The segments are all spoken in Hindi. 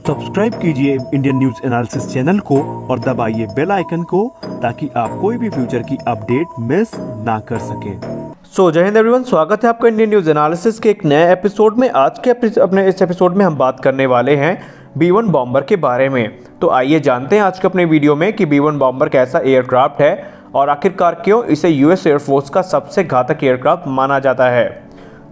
सब्सक्राइब कीजिए इंडियन न्यूज एनालिसिस चैनल को और दबाइए बेल आइकन को ताकि आप कोई भी फ्यूचर की अपडेट मिस ना कर सके। जय हिंद एवरीवन, स्वागत है आपका इंडियन न्यूज एनालिसिस के एक नए एपिसोड में। आज के अपने इस एपिसोड में हम बात करने वाले हैं B-1 बॉम्बर के बारे में। तो आइए जानते हैं आज के अपने वीडियो में कि B-1 बॉम्बर कैसा एयरक्राफ्ट है और आखिरकार क्यों इसे यूएस एयरफोर्स का सबसे घातक एयरक्राफ्ट माना जाता है।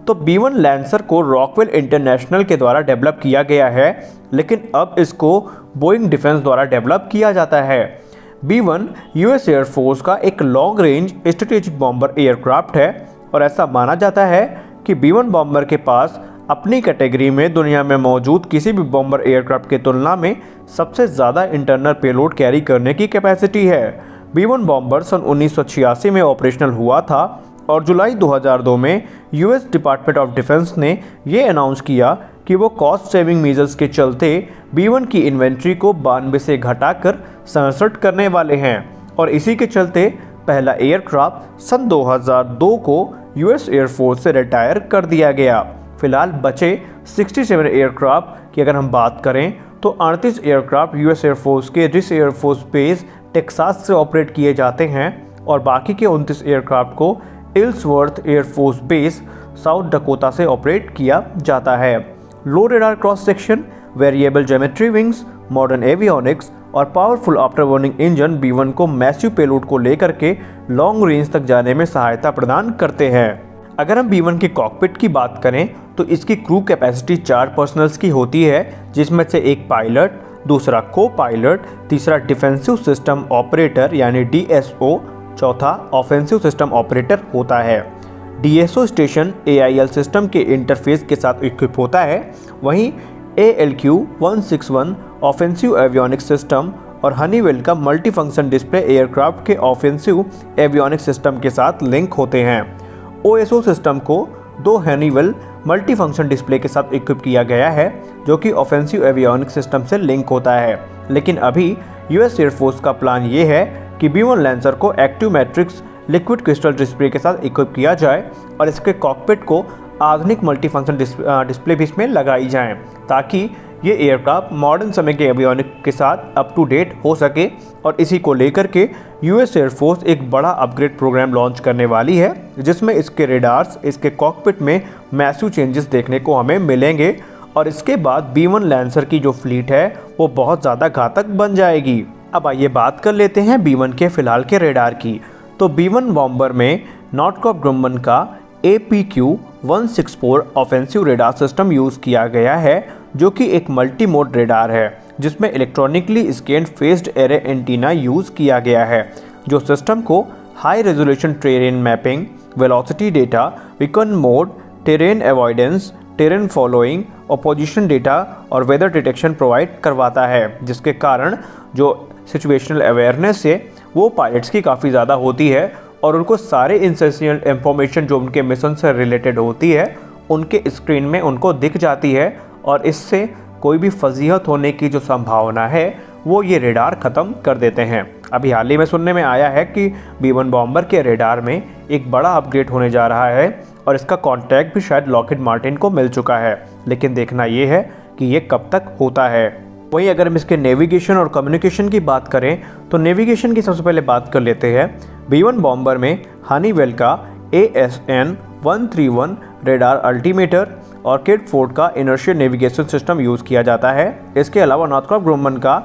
तो B-1 लैंसर को रॉकवेल इंटरनेशनल के द्वारा डेवलप किया गया है, लेकिन अब इसको बोइंग डिफेंस द्वारा डेवलप किया जाता है। B-1 यूएस एयरफोर्स का एक long range strategic bomber aircraft है और ऐसा माना जाता है कि B-1 बॉम्बर के पास अपनी कैटेगरी में दुनिया में मौजूद किसी भी बॉम्बर एयरक्राफ्ट की तुलना में सबसे ज़्यादा इंटरनल पेलोड कैरी करने की कैपेसिटी है। B-1 बॉम्बर सन 1986 में ऑपरेशनल हुआ था और जुलाई 2002 में यूएस डिपार्टमेंट ऑफ डिफेंस ने ये अनाउंस किया कि वो कॉस्ट सेविंग मेजर्स के चलते B-1 की इन्वेंट्री को 92 से घटाकर 67 करने वाले हैं और इसी के चलते पहला एयरक्राफ्ट सन 2002 को यूएस एयरफोर्स से रिटायर कर दिया गया। फिलहाल बचे 67 एयरक्राफ्ट की अगर हम बात करें तो 38 एयरक्राफ्ट यूएस एयरफोर्स के रिस एयरफोर्स बेस टेक्सास से ऑपरेट किए जाते हैं और बाकी के 29 एयरक्राफ्ट को Ellsworth air force base South Dakota से ऑपरेट किया जाता है। Low radar cross section, variable geometry wings, modern avionics और powerful after burning engine B-1 को मैसिव पेलोड को लेकर के लॉन्ग रेंज तक जाने में सहायता प्रदान करते हैं। अगर हम B-1 के कॉकपिट की बात करें तो इसकी क्रू कैपेसिटी 4 पर्सनल्स की होती है, जिसमें से एक पायलट, दूसरा को पायलट, तीसरा डिफेंसिव सिस्टम ऑपरेटर यानी DSO, चौथा ऑफेंसिव सिस्टम ऑपरेटर होता है। DSO स्टेशन AIL सिस्टम के इंटरफेस के साथ इक्विप होता है, वहीं ALQ-161 ऑफेंसिव एवियोनिक्स सिस्टम और हनीवेल का मल्टी फंक्शन डिस्प्ले एयरक्राफ्ट के ऑफेंसिव एवियोनिक्स सिस्टम के साथ लिंक होते हैं। OSO सिस्टम को 2 हनीवेल मल्टी फंक्शन डिस्प्ले के साथ इक्विप किया गया है जो कि ऑफेंसिव एवियोनिक्स सिस्टम से लिंक होता है। लेकिन अभी यूएस एयरफोर्स का प्लान ये है कि B-1 लैंसर को active matrix liquid crystal display के साथ इक्विप किया जाए और इसके कॉकपिट को आधुनिक मल्टीफंक्शन डिस्प्ले भी इसमें लगाई जाएं ताकि ये एयरक्राफ्ट मॉडर्न समय के एवियोनिक के साथ अप टू डेट हो सके। और इसी को लेकर के यूएस एयरफोर्स एक बड़ा अपग्रेड प्रोग्राम लॉन्च करने वाली है जिसमें इसके रेडार्स, इसके कॉकपिट में मैसिव चेंजेस देखने को हमें मिलेंगे और इसके बाद B-1 लैंसर की जो फ्लीट है वो बहुत ज़्यादा घातक बन जाएगी। अब आइए बात कर लेते हैं B-1 के फिलहाल के रेडार की। तो B-1 बॉम्बर में नॉर्थक्रॉप ग्रुमन का APQ-164 offensive radar system use किया गया है जो कि एक मल्टी मोड रेडार है जिसमें electronically scanned faced array antenna use किया गया है जो सिस्टम को high resolution terrain mapping, velocity data, beacon mode, terrain avoidance, terrain following और पोजीशन डेटा और वेदर डिटेक्शन प्रोवाइड करवाता है, जिसके कारण जो सिचुएशनल अवेयरनेस है वो पायलट्स की काफ़ी ज़्यादा होती है और उनको सारे इंसेंशियल इंफॉर्मेशन जो उनके मिशन से रिलेटेड होती है उनके स्क्रीन में उनको दिख जाती है और इससे कोई भी फजीहत होने की जो संभावना है वो ये रेडार ख़त्म कर देते हैं। अभी हाल ही में सुनने में आया है कि B-1 बॉम्बर के रेडार में एक बड़ा अपग्रेड होने जा रहा है और इसका कॉन्ट्रैक्ट भी शायद लॉकहीड मार्टिन को मिल चुका है, लेकिन देखना ये है कि ये कब तक होता है। वहीं अगर हम इसके नेविगेशन और कम्युनिकेशन की बात करें तो नेविगेशन की सबसे पहले बात कर लेते हैं। B-1 बॉम्बर में हनीवेल का ASN-131 रेडार अल्टीमीटर और किडफोर्ड का इनर्शियल नेविगेशन सिस्टम यूज़ किया जाता है। इसके अलावा नॉर्थक्रॉप ग्रुमन का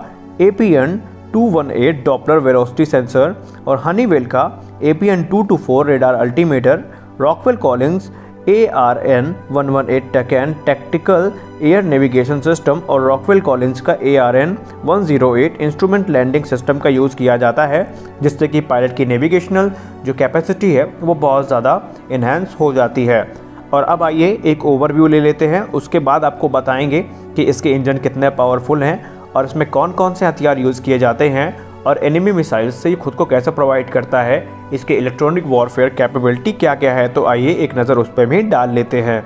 APN-218 डॉपलर वेलोसिटी सेंसर और हनीवेल का APN-224 radar altimeter, Rockwell Collins ARN-118 TACAN tactical air navigation system और रॉकवेल कॉलिंस का ARN-108 इंस्ट्रूमेंट लैंडिंग सिस्टम का यूज़ किया जाता है, जिससे कि पायलट की नेविगेशनल जो कैपेसिटी है वो बहुत ज़्यादा इन्हेंस हो जाती है। और अब आइए एक ओवरव्यू ले लेते हैं, उसके बाद आपको बताएंगे कि इसके इंजन कितने पावरफुल हैं और इसमें कौन कौन से हथियार यूज़ किए जाते हैं और एनिमी मिसाइल्स से ये खुद को कैसे प्रोवाइड करता है, इसके इलेक्ट्रॉनिक वॉरफेयर कैपेबिलिटी क्या क्या है। तो आइए एक नज़र उस पर भी डाल लेते हैं।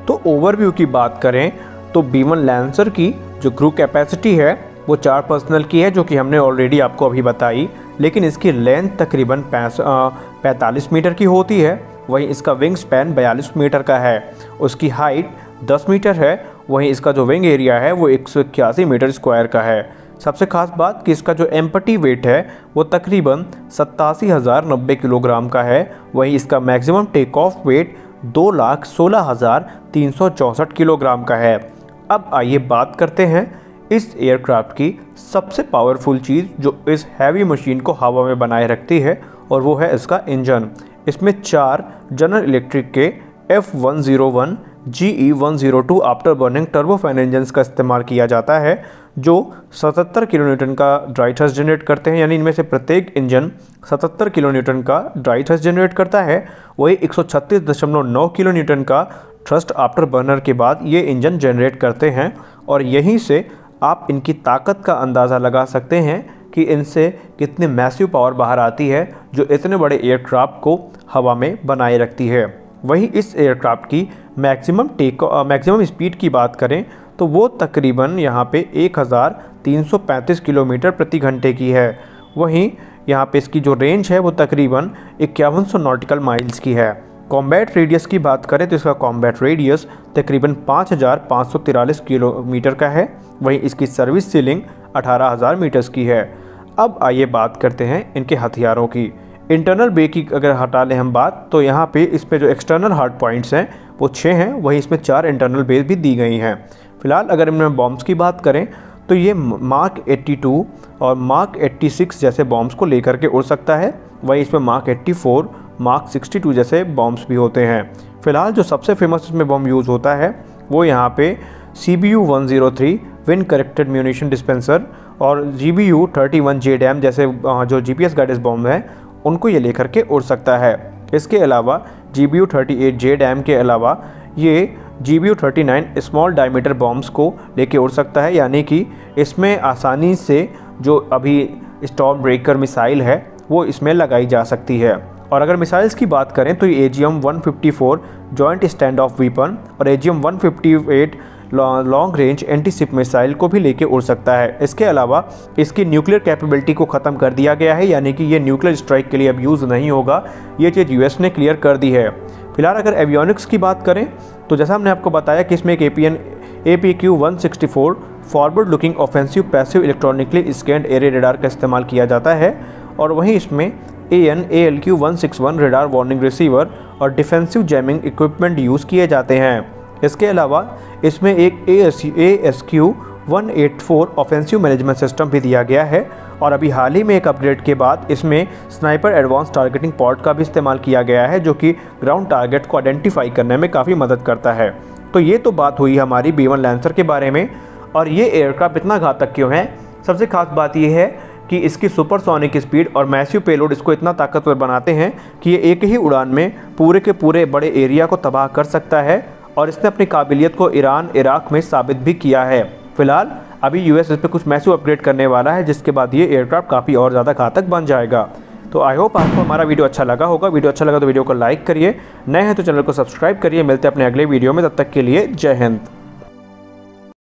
तो ओवरव्यू की बात करें तो B-1 लैंसर की जो क्रू कैपेसिटी है वो 4 पर्सनल की है जो कि हमने ऑलरेडी आपको अभी बताई, लेकिन इसकी लेंथ तकरीबन 45 मीटर की होती है। वहीं इसका विंग स्पैन 42 मीटर का है, उसकी हाइट 10 मीटर है, वहीं इसका जो विंग एरिया है वो 181 मीटर स्क्वायर का है। सबसे खास बात कि इसका जो एम्पटी वेट है वो तकरीबन 87,090 किलोग्राम का है। वहीं इसका maximum take off weight 2,16,364 kilogram का है। अब आइए बात करते हैं इस एयरक्राफ्ट की सबसे पावरफुल चीज़ जो इस हैवी मशीन को हवा में बनाए रखती है, और वो है इसका इंजन। इसमें 4 जनरल इलेक्ट्रिक के F101 GE102 after burning turbofan engines का इस्तेमाल किया जाता है, जो 77 किलो न्यूटन का ड्राई थ्रस्ट जनरेट करते हैं। यानी इनमें से प्रत्येक इंजन 77 किलो न्यूटन का ड्राई थ्रस्ट जनरेट करता है। वही 136.9 किलो न्यूटन का थ्रस्ट आफ्टर बर्नर के बाद ये इंजन जनरेट करते हैं, और यहीं से आप इनकी ताकत का अंदाज़ा लगा सकते हैं कि इनसे कितनी मैसिव पावर बाहर आती है, जो इतने बड़े एयरक्राफ्ट को हवा में बनाए रखती है। वहीं इस एयरक्राफ्ट की मैक्सिमम स्पीड की बात करें तो वो तकरीबन यहाँ पे 1335 किलोमीटर प्रति घंटे की है। वहीं यहाँ पे इसकी जो रेंज है वो तकरीबन 5100 नॉटिकल माइल्स की है। कॉम्बैट रेडियस की बात करें तो इसका कॉम्बैट रेडियस तकरीबन 5543 किलोमीटर का है। वहीं इसकी सर्विस सीलिंग 18,000 मीटर्स की है। अब आइए बात करते हैं इनके हथियारों की। इंटरनल बे की अगर हटा लें हम बात, तो यहाँ पे इसमें जो एक्सटर्नल हार्ड पॉइंट्स हैं वो 6 हैं। वहीं इसमें 4 इंटरनल बेस भी दी गई हैं। फिलहाल अगर इनमें बॉम्ब्स की बात करें तो ये मार्क 82 और मार्क 86 जैसे बॉम्ब्स को लेकर के उड़ सकता है। वहीं इसमें मार्क 84, मार्क 62 जैसे बॉम्ब्स भी होते हैं। फिलहाल जो सबसे फेमस इसमें बॉम्ब यूज़ होता है वो यहाँ पे CBU-103 wind corrected munition dispenser और GBU-31 JDAM जैसे जो GPS गाइडेंस बॉम्ब हैं उनको ये लेकर के उड़ सकता है। इसके अलावा GBU-38 JDAM के अलावा ये GBU-39 स्मॉल डायमीटर बॉम्ब्स को लेके उड़ सकता है। यानी कि इसमें आसानी से जो अभी स्टॉर्म ब्रेकर मिसाइल है वो इसमें लगाई जा सकती है। और अगर मिसाइल्स की बात करें तो ये AGM-154 joint stand of weapon और AGM-158 long range anti ship missile को भी लेके उड़ सकता है। इसके अलावा इसकी न्यूक्लियर कैपेबिलिटी को ख़त्म कर दिया गया है, यानी कि ये न्यूक्लियर स्ट्राइक के लिए अब यूज़ नहीं होगा। ये चीज़ US ने क्लियर कर दी है। फिलहाल अगर एवियोनिक्स की बात करें तो जैसा हमने आपको बताया कि इसमें एक APQ-164 forward looking offensive passive electronically scanned array radar का इस्तेमाल किया जाता है। और वहीं इसमें AN/ALQ-161 रेडार वार्निंग रिसीवर और डिफेंसिव जैमिंग इक्विपमेंट यूज़ किए जाते हैं। इसके अलावा इसमें एक ASQ-184 ऑफेंसिव मैनेजमेंट सिस्टम भी दिया गया है। और अभी हाल ही में एक अपग्रेड के बाद इसमें स्नाइपर एडवांस टारगेटिंग पॉड का भी इस्तेमाल किया गया है, जो कि ग्राउंड टारगेट को आइडेंटिफाई करने में काफ़ी मदद करता है। तो ये तो बात हुई हमारी B-1 लैंसर के बारे में। और ये एयरक्राफ्ट इतना घातक क्यों है? सबसे खास बात यह है कि इसकी सुपरसोनिक स्पीड और मैसिव पेलोड इसको इतना ताकतवर बनाते हैं कि ये एक ही उड़ान में पूरे के पूरे बड़े एरिया को तबाह कर सकता है। और इसने अपनी काबिलियत को ईरान, इराक में साबित भी किया है। फिलहाल अभी US इस पर कुछ मैसिव अपग्रेड करने वाला है, जिसके बाद ये एयरक्राफ्ट काफ़ी और ज़्यादा घातक बन जाएगा। तो आई होप आपको हमारा वीडियो अच्छा लगा होगा। वीडियो अच्छा लगा तो वीडियो को लाइक करिए, नए हैं तो चैनल को सब्सक्राइब करिए। मिलते हैं अपने अगले वीडियो में, तब तक के लिए जय हिंद।